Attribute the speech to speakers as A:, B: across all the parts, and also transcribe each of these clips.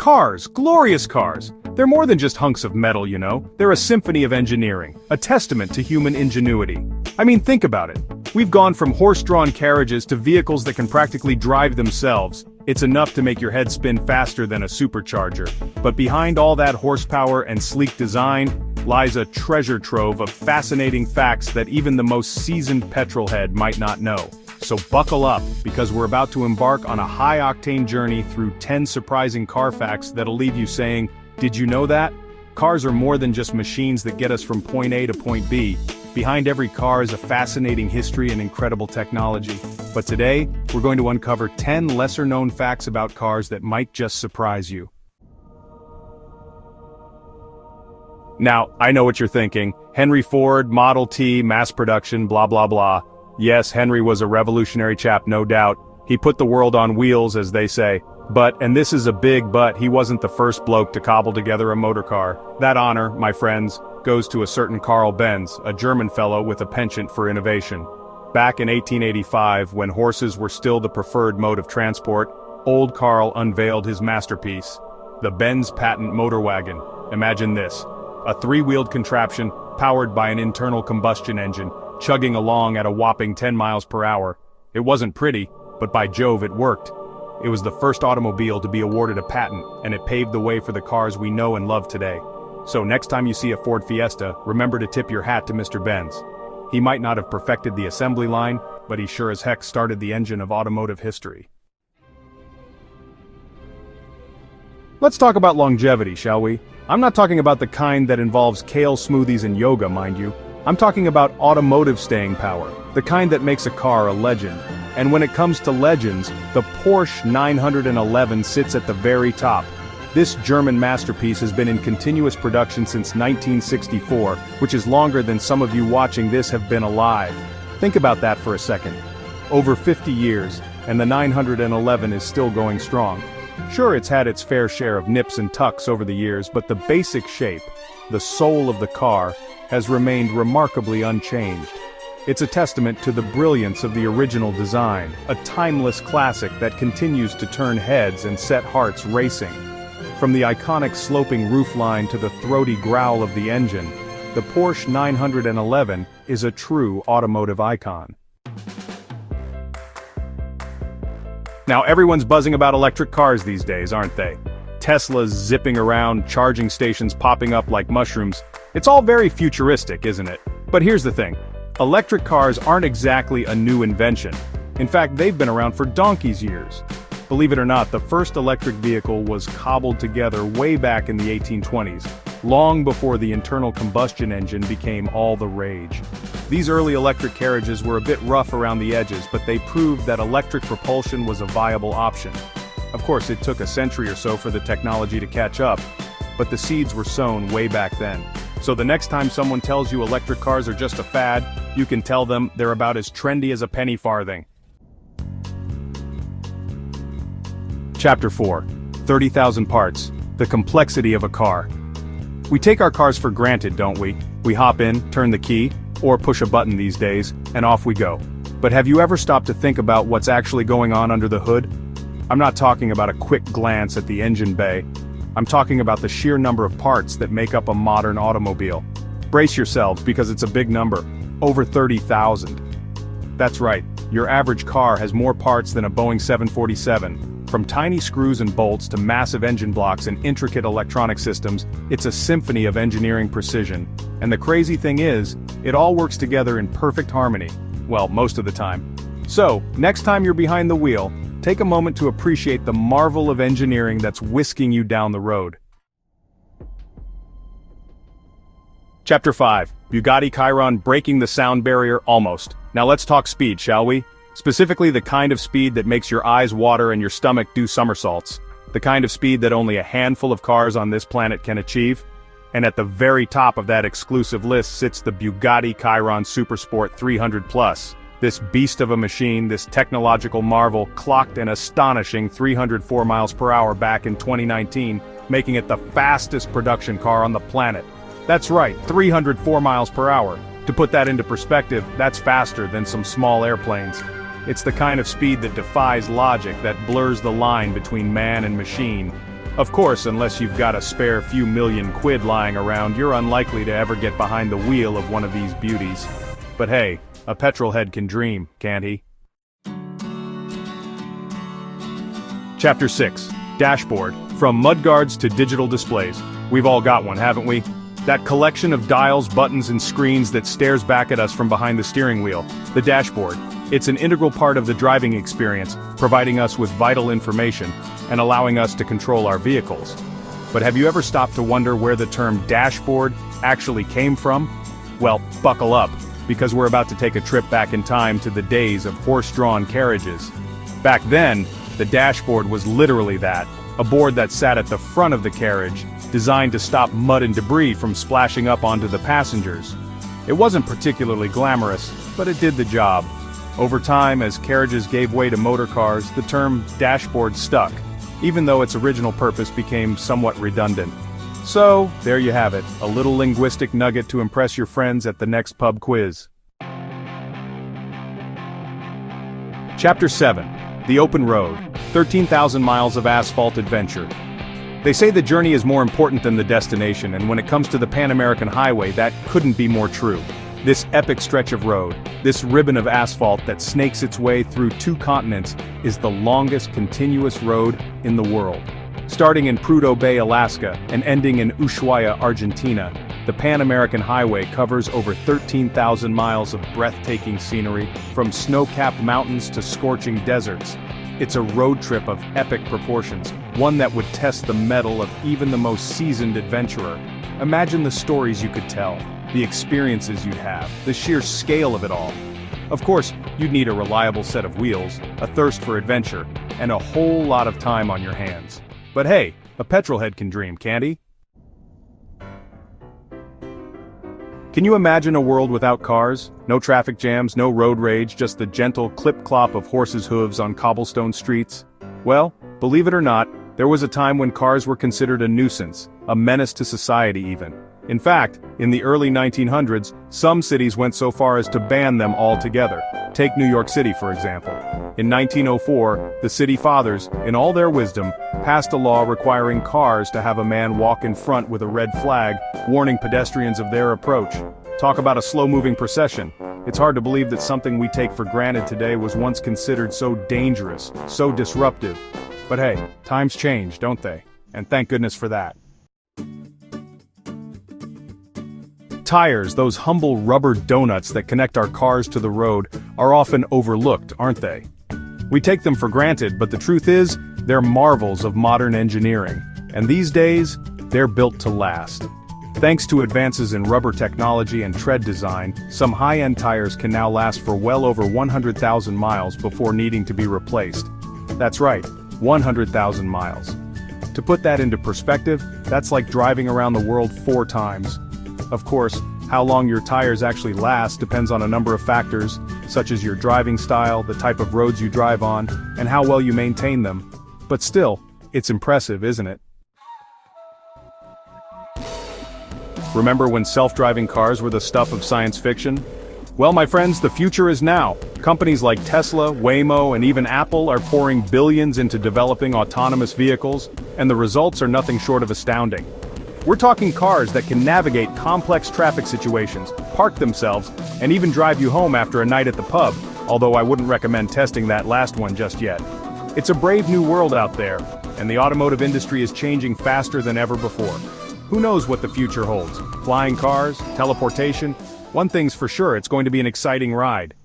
A: Cars, glorious cars. They're more than just hunks of metal, you know. They're a symphony of engineering, a testament to human ingenuity. I mean, think about it. We've gone from horse-drawn carriages to vehicles that can practically drive themselves. It's enough to make your head spin faster than a supercharger. But behind all that horsepower and sleek design lies a treasure trove of fascinating facts that even the most seasoned petrolhead might not know. So buckle up, because we're about to embark on a high-octane journey through 10 surprising car facts that'll leave you saying, "Did you know that?" Cars are more than just machines that get us from point A to point B. Behind every car is a fascinating history and incredible technology. But today, we're going to uncover 10 lesser-known facts about cars that might just surprise you. Now, I know what you're thinking. Henry Ford, Model T, mass production, blah blah blah. Yes, Henry was a revolutionary chap, no doubt. He put the world on wheels, as they say. But, and this is a big but, he wasn't the first bloke to cobble together a motor car. That honor, my friends, goes to a certain Carl Benz, a German fellow with a penchant for innovation. Back in 1885, when horses were still the preferred mode of transport, old Carl unveiled his masterpiece, the Benz patent motor wagon. Imagine this. A three-wheeled contraption, powered by an internal combustion engine, chugging along at a whopping 10 miles per hour. It wasn't pretty, but by Jove it worked. It was the first automobile to be awarded a patent, and it paved the way for the cars we know and love today. So next time you see a Ford Fiesta, remember to tip your hat to Mr. Benz. He might not have perfected the assembly line, but he sure as heck started the engine of automotive history. Let's talk about longevity, shall we? I'm not talking about the kind that involves kale smoothies and yoga, mind you. I'm talking about automotive staying power, the kind that makes a car a legend. And when it comes to legends, the Porsche 911 sits at the very top. This German masterpiece has been in continuous production since 1964, which is longer than some of you watching this have been alive. Think about that for a second. Over 50 years, and the 911 is still going strong. Sure, it's had its fair share of nips and tucks over the years, but the basic shape, the soul of the car, has remained remarkably unchanged. It's a testament to the brilliance of the original design, a timeless classic that continues to turn heads and set hearts racing. From the iconic sloping roofline to the throaty growl of the engine, the Porsche 911 is a true automotive icon. Now everyone's buzzing about electric cars these days, aren't they? Teslas zipping around, charging stations popping up like mushrooms. It's all very futuristic, isn't it? But here's the thing. Electric cars aren't exactly a new invention. In fact, they've been around for donkey's years. Believe it or not, the first electric vehicle was cobbled together way back in the 1820s, long before the internal combustion engine became all the rage. These early electric carriages were a bit rough around the edges, but they proved that electric propulsion was a viable option. Of course, it took a century or so for the technology to catch up, but the seeds were sown way back then. So the next time someone tells you electric cars are just a fad, you can tell them they're about as trendy as a penny farthing. Chapter 4. 30,000 parts. The complexity of a car. We take our cars for granted, don't we? We hop in, turn the key, or push a button these days, and off we go. But have you ever stopped to think about what's actually going on under the hood? I'm not talking about a quick glance at the engine bay. I'm talking about the sheer number of parts that make up a modern automobile. Brace yourselves, because it's a big number. Over 30,000. That's right, your average car has more parts than a Boeing 747. From tiny screws and bolts to massive engine blocks and intricate electronic systems, it's a symphony of engineering precision. And the crazy thing is, it all works together in perfect harmony. Well, most of the time. So, next time you're behind the wheel, take a moment to appreciate the marvel of engineering that's whisking you down the road. Chapter 5. Bugatti Chiron breaking the sound barrier almost. Now let's talk speed, shall we? Specifically the kind of speed that makes your eyes water and your stomach do somersaults. The kind of speed that only a handful of cars on this planet can achieve. And at the very top of that exclusive list sits the Bugatti Chiron Supersport 300 Plus. This beast of a machine, this technological marvel, clocked an astonishing 304 miles per hour back in 2019, making it the fastest production car on the planet. That's right, 304 miles per hour. To put that into perspective, that's faster than some small airplanes. It's the kind of speed that defies logic, that blurs the line between man and machine. Of course, unless you've got a spare few million quid lying around, you're unlikely to ever get behind the wheel of one of these beauties. But hey, a petrolhead can dream, can't he? Chapter 6. Dashboard. From mudguards to digital displays. We've all got one, haven't we? That collection of dials, buttons, and screens that stares back at us from behind the steering wheel. The dashboard. It's an integral part of the driving experience, providing us with vital information and allowing us to control our vehicles. But have you ever stopped to wonder where the term dashboard actually came from? Well, buckle up, because we're about to take a trip back in time to the days of horse-drawn carriages. Back then, the dashboard was literally that, a board that sat at the front of the carriage, designed to stop mud and debris from splashing up onto the passengers. It wasn't particularly glamorous, but it did the job. Over time, as carriages gave way to motor cars, the term dashboard stuck, even though its original purpose became somewhat redundant. So, there you have it, a little linguistic nugget to impress your friends at the next pub quiz. Chapter 7. The Open Road. 13,000 miles of asphalt adventure. They say the journey is more important than the destination, and when it comes to the Pan American Highway, that couldn't be more true. This epic stretch of road, this ribbon of asphalt that snakes its way through 2 continents, is the longest continuous road in the world. Starting in Prudhoe Bay, Alaska, and ending in Ushuaia, Argentina, the Pan American Highway covers over 13,000 miles of breathtaking scenery, from snow-capped mountains to scorching deserts. It's a road trip of epic proportions, one that would test the mettle of even the most seasoned adventurer. Imagine the stories you could tell, the experiences you'd have, the sheer scale of it all. Of course, you'd need a reliable set of wheels, a thirst for adventure, and a whole lot of time on your hands. But hey, a petrolhead can dream, can't he? Can you imagine a world without cars? No traffic jams, no road rage, just the gentle clip-clop of horses' hooves on cobblestone streets? Well, believe it or not, there was a time when cars were considered a nuisance, a menace to society even. In fact, in the early 1900s, some cities went so far as to ban them altogether. Take New York City, for example. In 1904, the city fathers, in all their wisdom, passed a law requiring cars to have a man walk in front with a red flag, warning pedestrians of their approach. Talk about a slow-moving procession. It's hard to believe that something we take for granted today was once considered so dangerous, so disruptive. But hey, times change, don't they? And thank goodness for that. Tires, those humble rubber donuts that connect our cars to the road, are often overlooked, aren't they? We take them for granted, but the truth is, they're marvels of modern engineering. And these days, they're built to last. Thanks to advances in rubber technology and tread design, some high-end tires can now last for well over 100,000 miles before needing to be replaced. That's right, 100,000 miles. To put that into perspective, that's like driving around the world 4 times. Of course, how long your tires actually last depends on a number of factors, such as your driving style, the type of roads you drive on, and how well you maintain them. But still, it's impressive, isn't it? Remember when self-driving cars were the stuff of science fiction? Well, my friends, the future is now. Companies like Tesla, Waymo, and even Apple are pouring billions into developing autonomous vehicles, and the results are nothing short of astounding. We're talking cars that can navigate complex traffic situations, park themselves, and even drive you home after a night at the pub, although I wouldn't recommend testing that last one just yet. It's a brave new world out there, and the automotive industry is changing faster than ever before. Who knows what the future holds? Flying cars, teleportation? One thing's for sure, it's going to be an exciting ride.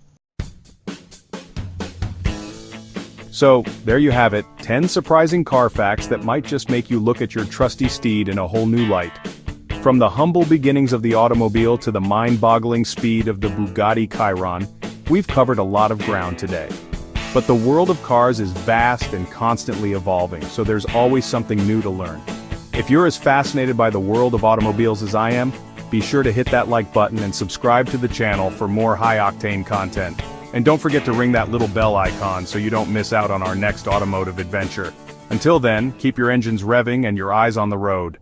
A: So, there you have it, 10 surprising car facts that might just make you look at your trusty steed in a whole new light. From the humble beginnings of the automobile to the mind-boggling speed of the Bugatti Chiron, we've covered a lot of ground today. But the world of cars is vast and constantly evolving, so there's always something new to learn. If you're as fascinated by the world of automobiles as I am, be sure to hit that like button and subscribe to the channel for more high-octane content. And don't forget to ring that little bell icon so you don't miss out on our next automotive adventure. Until then, keep your engines revving and your eyes on the road.